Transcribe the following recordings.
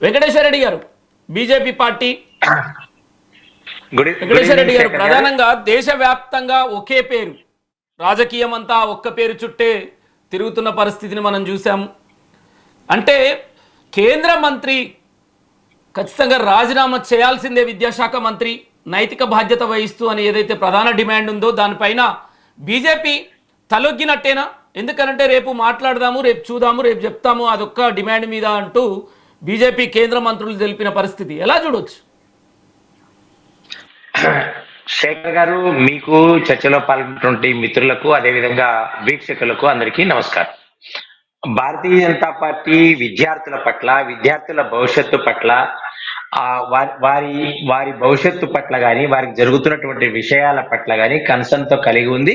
వెంకటేశ్వర రెడ్డి గారు, BJP party. Good Venkateswara Reddy evening గారు, శేఖర్ గారు. ప్రధానంగా దేశవ్యాప్తంగా ఒకే పేరు, రాజకీయం అంతా ఒక్క పేరు చుట్టే తిరుగుతున్న పరిస్థితిని మనం చూసాము. అంటే కేంద్ర మంత్రి ఖచ్చితంగా రాజీనామా చేయాల్సిందే, విద్యాశాఖ మంత్రి నైతిక బాధ్యత వహిస్తూ అని ఏదైతే ప్రధాన డిమాండ్ ఉందో దానిపైన బీజేపీ తలొగ్గినట్టేనా? ఎందుకనంటే రేపు మాట్లాడదాము, రేపు చూద్దాము, రేపు చెప్తాము, అదొక్క డిమాండ్ మీద అంటూ బీజేపీ కేంద్ర మంత్రులు తెలిపిన పరిస్థితి ఎలా చూడవచ్చు? శేఖర్ గారు, మీకు చర్చలో పాల్గొన్నటువంటి మిత్రులకు అదేవిధంగా వీక్షకులకు అందరికీ నమస్కారం. భారతీయ జనతా పార్టీ విద్యార్థుల పట్ల, విద్యార్థుల భవిష్యత్తు పట్ల, వారి వారి భవిష్యత్తు పట్ల కానీ, వారికి జరుగుతున్నటువంటి విషయాల పట్ల కానీ కన్సర్న్ తో కలిగి ఉంది.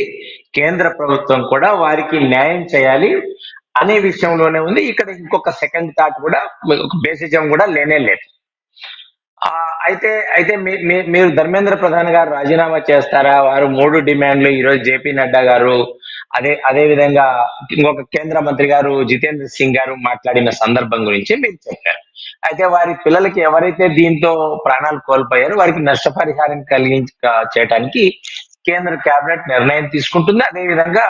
కేంద్ర ప్రభుత్వం కూడా వారికి న్యాయం చేయాలి అనే విషయంలోనే ఉంది. ఇక్కడ ఇంకొక సెకండ్ థాట్ కూడా, బేసిజం కూడా లేనే లేదు. అయితే అయితే మీరు ధర్మేంద్ర ప్రధాన్ గారు రాజీనామా చేస్తారా? వారు 3 డిమాండ్లు ఈరోజు జేపీ నడ్డా గారు, అదే విధంగా ఇంకొక కేంద్ర మంత్రి గారు జితేంద్ర సింగ్ గారు మాట్లాడిన సందర్భం గురించి మీరు చెప్పారు. అయితే వారి పిల్లలకి ఎవరైతే దీంతో ప్రాణాలు కోల్పోయారో వారికి నష్టపరిహారం చేయడానికి కేంద్ర కేబినెట్ నిర్ణయం తీసుకుంటుంది. అదేవిధంగా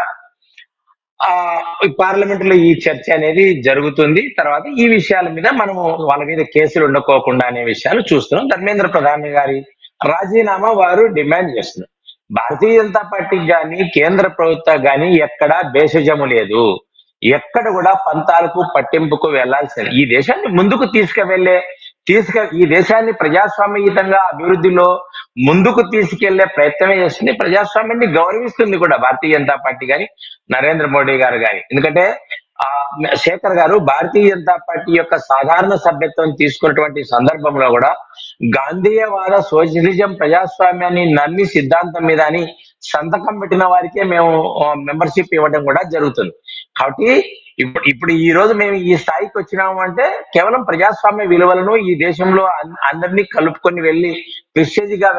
పార్లమెంట్ లో ఈ చర్చ అనేది జరుగుతుంది. తర్వాత ఈ విషయాల మీద మనము వాళ్ళ మీద కేసులు ఉండకోకుండా అనే విషయాలు చూస్తున్నాం. ధర్మేంద్ర ప్రధాన్ గారి రాజీనామా వారు డిమాండ్ చేస్తున్నారు. భారతీయ జనతా పార్టీకి కానీ, కేంద్ర ప్రభుత్వం కానీ ఎక్కడా భేషజము లేదు. ఎక్కడ కూడా పంతాలకు పట్టింపుకు వెళ్లాల్సింది. ఈ దేశాన్ని ముందుకు ఈ దేశాన్ని ప్రజాస్వామ్యయుతంగా అభివృద్ధిలో ముందుకు తీసుకెళ్లే ప్రయత్నమే చేస్తుంది. ప్రజాస్వామ్యాన్ని గౌరవిస్తుంది కూడా భారతీయ జనతా పార్టీ గాని, నరేంద్ర మోడీ గారు గాని. ఎందుకంటే శేఖర్ గారు, భారతీయ జనతా పార్టీ యొక్క సాధారణ సభ్యత్వం తీసుకున్నటువంటి సందర్భంలో కూడా గాంధీయవాద సోషలిజం ప్రజాస్వామ్యాన్ని నమ్మి సిద్ధాంతం మీద అని సంతకం పెట్టిన వారికే మేము మెంబర్షిప్ ఇవ్వడం కూడా జరుగుతుంది. కాబట్టి ఇప్పుడు ఈ రోజు మేము ఈ స్థాయికి వచ్చినాము అంటే కేవలం ప్రజాస్వామ్య విలువలను ఈ దేశంలో అందరినీ కలుపుకొని ప్రెస్టేజ్ గా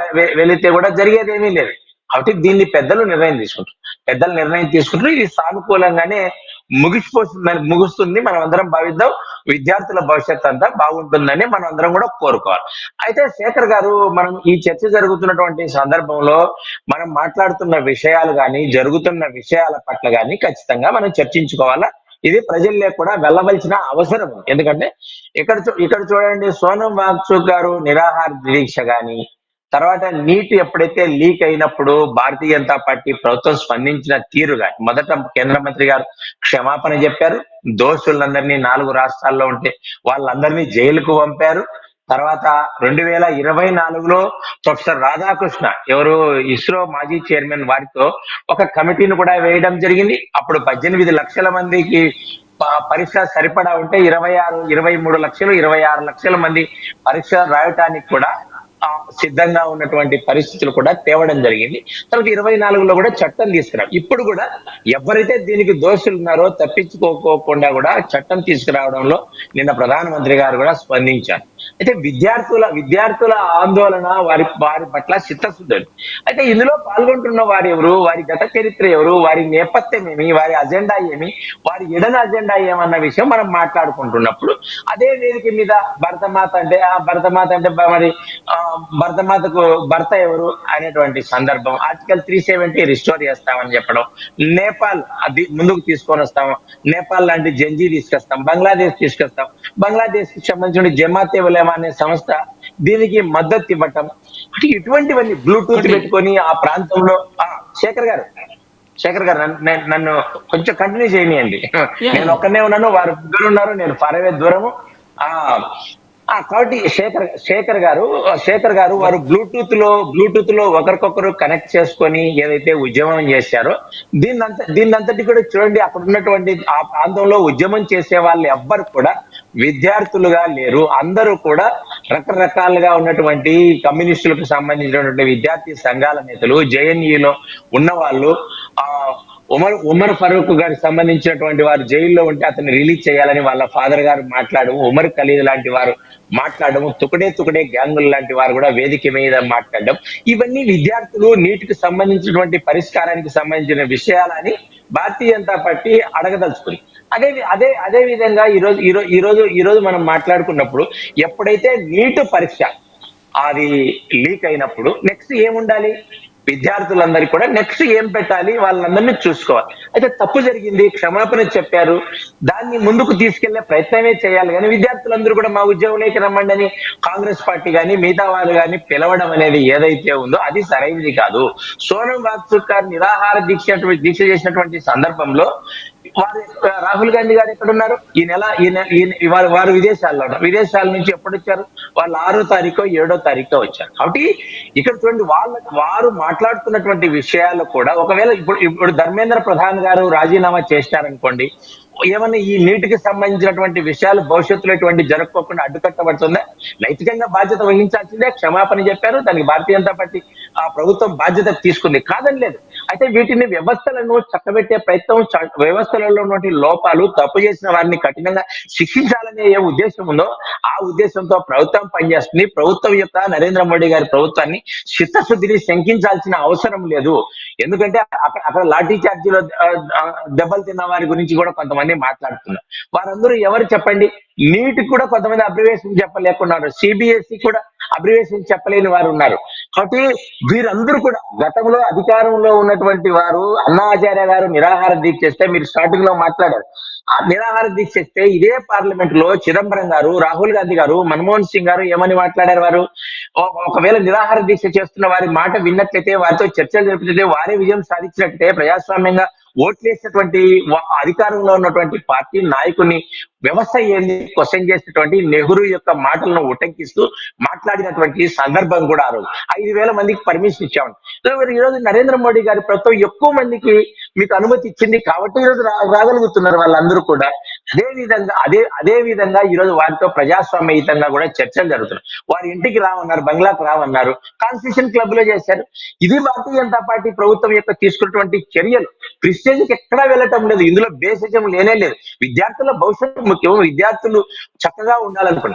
వెళితే కూడా జరిగేదేమీ లేదు. కాబట్టి దీన్ని పెద్దలు నిర్ణయం తీసుకుంటారు. ఇది సానుకూలంగానే ముగుస్తుంది. మనం అందరం భావిద్దాం. విద్యార్థుల భవిష్యత్ అంతా బాగుంటుందని మనం అందరం కూడా కోరుకోవాలి. అయితే శేఖర్ గారు, మనం ఈ చర్చ జరుగుతున్నటువంటి సందర్భంలో మనం మాట్లాడుతున్న విషయాలు కానీ, జరుగుతున్న విషయాల పట్ల కానీ ఖచ్చితంగా మనం చర్చించుకోవాలా. ఇది ప్రజల్లో కూడా వెళ్ళవలసిన అవసరం. ఎందుకంటే ఇక్కడ చూడండి, సోనం వాంగ్చుక్ గారు నిరాహార దీక్ష గాని, తర్వాత నీట్ ఎప్పుడైతే లీక్ అయినప్పుడు భారతీయ జనతా పార్టీ ప్రభుత్వం స్పందించిన తీరు గాని, మొదట కేంద్ర మంత్రి గారు క్షమాపణ చెప్పారు. దోషులందరినీ 4 రాష్ట్రాల్లో ఉంటే వాళ్ళందరినీ జైలుకు పంపారు. తర్వాత 2024లో ప్రొఫెసర్ రాధాకృష్ణ, ఎవరు ఇస్రో మాజీ చైర్మన్, వారితో ఒక కమిటీని కూడా వేయడం జరిగింది. అప్పుడు 18 లక్షల మందికి పరీక్ష సరిపడా ఉంటే 23 లక్షలు 26 లక్షల మంది పరీక్ష రాయటానికి కూడా సిద్ధంగా ఉన్నటువంటి పరిస్థితులు కూడా తేవడం జరిగింది. తర్వాత 24లో కూడా చట్టం తీసుకురావు. ఇప్పుడు కూడా ఎవరైతే దీనికి దోషులు ఉన్నారో తప్పించుకోకుండా కూడా చట్టం తీసుకురావడంలో నిన్న ప్రధానమంత్రి గారు కూడా స్పందించారు. అయితే విద్యార్థుల ఆందోళన వారి పట్ల చిత్తశుద్ధులు. అయితే ఇందులో పాల్గొంటున్న వారు ఎవరు, వారి గత చరిత్ర ఎవరు, వారి నేపథ్యం ఏమి, వారి అజెండా ఏమి, వారి ఎడన అజెండా ఏమన్న విషయం మనం మాట్లాడుకుంటున్నప్పుడు అదే వేదిక మీద భరతమాత అంటే మరి భరతమాతకు భర్త ఎవరు అనేటువంటి సందర్భం, ఆర్టికల్ 370 రిస్టోర్ చేస్తామని చెప్పడం, నేపాల్ అది ముందుకు తీసుకొని వస్తాం, నేపాల్ లాంటి జంజీ తీసుకొస్తాం, బంగ్లాదేశ్ తీసుకొస్తాం, బంగ్లాదేశ్ కి సంబంధించిన జమాతే ఉలేమా అనే సంస్థ దీనికి మద్దతు ఇవ్వటం, ఇటువంటివన్నీ బ్లూటూత్ పెట్టుకొని ఆ ప్రాంతంలో శేఖర్ గారు నన్ను కొంచెం కంటిన్యూ చేయనియండి. నేను ఒక్కనే ఉన్నాను, వారు ముగ్గురు ఉన్నారు, నేను ఫారవే దూరము. కాబట్టి శేఖర్ గారు వారు బ్లూటూత్ లో ఒకరికొకరు కనెక్ట్ చేసుకొని ఏదైతే ఉద్యమం చేశారో దీన్నంతటి కూడా చూడండి. అక్కడ ఉన్నటువంటి ఆ ప్రాంతంలో ఉద్యమం చేసే వాళ్ళు ఎవ్వరు కూడా విద్యార్థులుగా లేరు. అందరూ కూడా రకరకాలుగా ఉన్నటువంటి కమ్యూనిస్టులకు సంబంధించినటువంటి విద్యార్థి సంఘాల నేతలు, జేఎన్యూలో ఉన్న వాళ్ళు, ఉమర్ ఫరూక్ గారికి సంబంధించినటువంటి వారు జైల్లో ఉంటే అతన్ని రిలీజ్ చేయాలని వాళ్ళ ఫాదర్ గారు మాట్లాడము, ఉమర్ ఖలీద్ లాంటి వారు మాట్లాడము, తుకడే గ్యాంగులు లాంటి వారు కూడా వేదిక మీద మాట్లాడడం, ఇవన్నీ విద్యార్థులు నీటికి సంబంధించినటువంటి పరిష్కారానికి సంబంధించిన విషయాలని భారతీయ జనతా పార్టీ అడగదలుచుకుంది. అదే అదే అదే విధంగా ఈ రోజు మనం మాట్లాడుకున్నప్పుడు ఎప్పుడైతే నీట్ పరీక్ష అది లీక్ అయినప్పుడు నెక్స్ట్ ఏముండాలి, విద్యార్థులందరికీ కూడా నెక్స్ట్ ఏం పెట్టాలి, వాళ్ళందరినీ చూసుకోవాలి. అయితే తప్పు జరిగింది, క్షమాపణ చెప్పారు, దాన్ని ముందుకు తీసుకెళ్లే ప్రయత్నమే చేయాలి. కానీ విద్యార్థులందరూ కూడా మా ఉద్యోగులకి రమ్మండి అని కాంగ్రెస్ పార్టీ కానీ మిగతా వాళ్ళు కానీ పిలవడం అనేది ఏదైతే ఉందో అది సరైనది కాదు. సోనం వాగ్చుక్కర్ నిరాహార దీక్ష చేసినటువంటి సందర్భంలో వారు రాహుల్ గాంధీ గారు ఎక్కడున్నారు? వారు విదేశాల్లో ఉన్నారు. విదేశాల నుంచి ఎప్పుడు వచ్చారు? వాళ్ళు 6వ తారీఖు 7వ తారీఖు వచ్చారు. కాబట్టి ఇక్కడ చూడండి, వారు మాట్లాడుతున్నటువంటి విషయాలు కూడా ఒకవేళ ఇప్పుడు ధర్మేంద్ర ప్రధాన్ గారు రాజీనామా చేసినారనుకోండి, ఏమన్నా ఈ నీటికి సంబంధించినటువంటి విషయాలు భవిష్యత్తులో ఇటువంటి జరగకోకుండా అడ్డుకట్టబడుతుందా? నైతికంగా బాధ్యత వహించాల్సిందే. క్షమాపణ చెప్పారు, దానికి భారతీయ జనతా పార్టీ ఆ ప్రభుత్వం బాధ్యత తీసుకుంది, కాదని లేదు. అయితే వీటిని వ్యవస్థలను చక్కబెట్టే ప్రయత్నం, వ్యవస్థలలో ఉన్నటువంటి లోపాలు, తప్పు చేసిన వారిని కఠినంగా శిక్షించాలనే ఏ ఉద్దేశం ఉందో ఆ ఉద్దేశంతో ప్రభుత్వం పనిచేస్తుంది. ప్రభుత్వం యొక్క నరేంద్ర మోడీ గారి ప్రభుత్వాన్ని చిత్తశుద్ధిని శంకించాల్సిన అవసరం లేదు. ఎందుకంటే అక్కడ లాఠీ చార్జీలో దెబ్బలు తిన్న వారి గురించి కూడా కొంతమంది మాట్లాడుతున్నారు. వారందరూ ఎవరు చెప్పండి? నీట్ కూడా కొంతమంది అబ్రివేషన్ చెప్పలేకున్నారు, సిబిఎస్ఈ కూడా అబ్రివేషన్ చెప్పలేని వారు ఉన్నారు. కాబట్టి వీరందరూ కూడా గతంలో అధికారంలో ఉన్నటువంటి వారు, అన్నా ఆచార్య గారు నిరాహార దీక్ష చేస్తే మీరు స్టార్టింగ్ లో మాట్లాడారు. ఆ నిరాహార దీక్ష చేస్తే ఇదే పార్లమెంట్ లో చిదంబరం గారు, రాహుల్ గాంధీ గారు, మన్మోహన్ సింగ్ గారు ఏమని మాట్లాడారు? వారు ఒకవేళ నిరాహార దీక్ష చేస్తున్న వారి మాట విన్నట్లయితే, వారితో చర్చలు జరిపితే వారే విజయం సాధించినట్లయితే ప్రజాస్వామ్యంగా ఓట్లేసినటువంటి అధికారంలో ఉన్నటువంటి పార్టీ నాయకుని వ్యవస్థ ఏంది క్వశ్చన్ చేసినటువంటి నెహ్రూ యొక్క మాటలను ఉటంకిస్తూ మాట్లాడినటువంటి సందర్భం కూడా ఆ రోజు 5,000 మందికి పర్మిషన్ ఇచ్చామండి. ఈ రోజు నరేంద్ర మోడీ గారి ప్రభుత్వం ఎక్కువ మందికి మీకు అనుమతి ఇచ్చింది కాబట్టి ఈరోజు రాగలుగుతున్నారు వాళ్ళందరూ కూడా. అదే విధంగా ఈ రోజు వారితో ప్రజాస్వామ్యయుతంగా కూడా చర్చలు జరుగుతున్నాయి. వారి ఇంటికి రావన్నారు, బంగ్లాకు రావన్నారు, కాన్స్టిట్యూషన్ క్లబ్ లో చేశారు. ఇది భారతీయ జనతా పార్టీ ప్రభుత్వం యొక్క తీసుకున్నటువంటి చర్యలు. ప్రిస్టేజ్కి ఎక్కడా వెళ్ళటం లేదు, ఇందులో బేసిజం లేనే లేదు. విద్యార్థుల భవిష్యత్తు ముఖ్యం, విద్యార్థులు చక్కగా ఉండాలనుకున్నారు.